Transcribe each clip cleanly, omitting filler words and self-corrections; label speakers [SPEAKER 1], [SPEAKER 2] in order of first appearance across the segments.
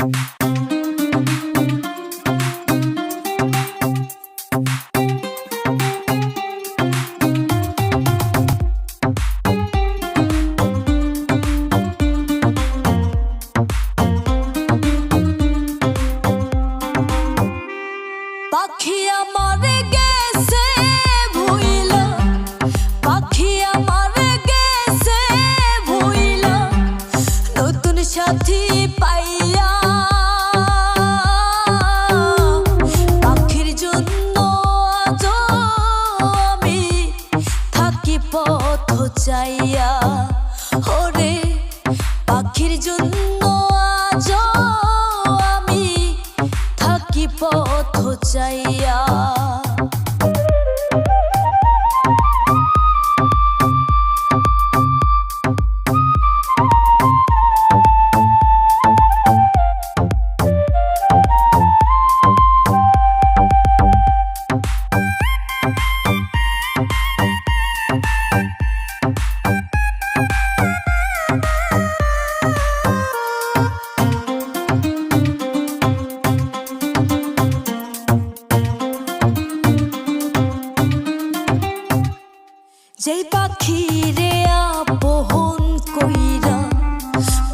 [SPEAKER 1] পাখি আমারে গেছে ভুইলা, পাখি আমারে গেছে ভুইলা, নতুন সাথী পাইয়া। পাখির জন্য আজ আমি থাকি পথ চাইয়া। ওরে পাখির জন্য আজ আমি থাকি পথ চাইয়া। যেই পাখি রে আপন কইরা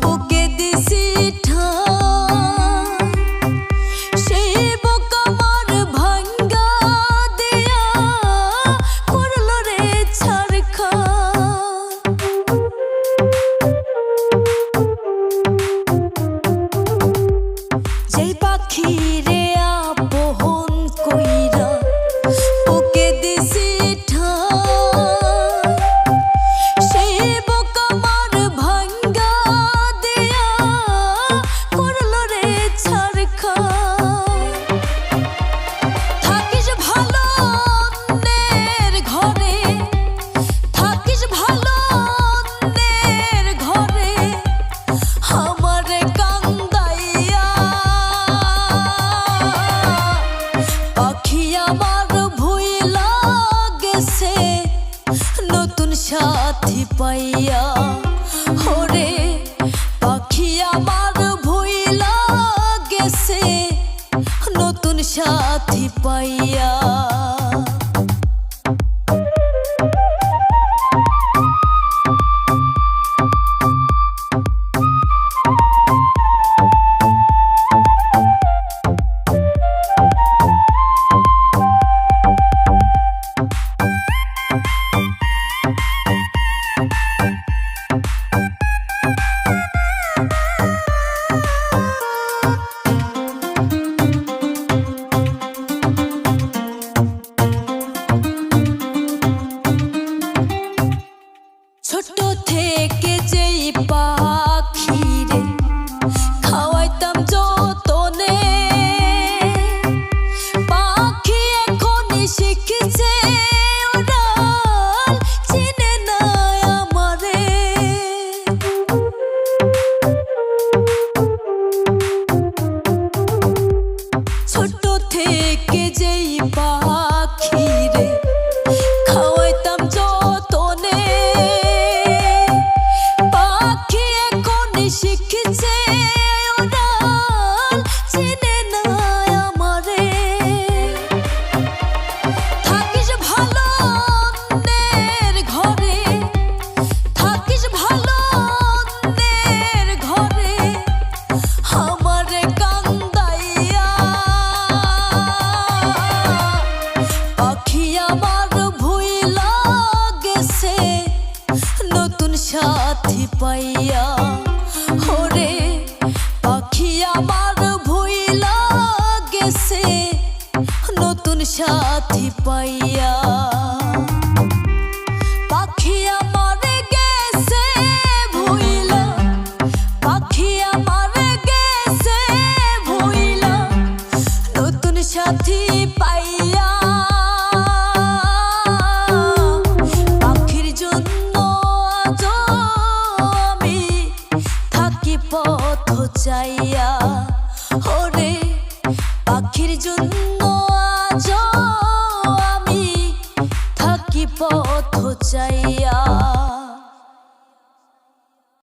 [SPEAKER 1] বুকে দিছি ঠাই, সেই বুক আমার ভাঙ্গা দিয়া করল রে ছারখার। যেই পাখি রে আপন কইরা বুকে দিছি নতুন সাথী পাইয়া। ওরে পাখি আমার ভুইলা গেছে নতুন সাথী পাইয়া। ছোট থেকে যেই পাখিরে খাওয়াইতাম যতনে, পাখি এখনই শিখেছে উড়াল, চিনে না আমারে। ছোট থেকে যেই পাখিরে খাওয়াইতাম যতনে, শিখছে উড়াল, চিনে না আমারে। থাকিস ভালো অন্যের ঘরে, থাকিস ভালো অন্যের ঘরে, আমারে কান্দাইয়া। পাখি আমার ভুইলা গেছে নতুন সাথী পাইয়া। ওরে পাখি আমার ভুইলা গেছে নতুন সাথী পাইয়া। পাখি আমার গেছে ভুইলা, পাখি আমার গেছে ভুইলা, নতুন সাথী পাইয়া। পাখির জন্য আজ আমি থাকি পথ চাইয়া।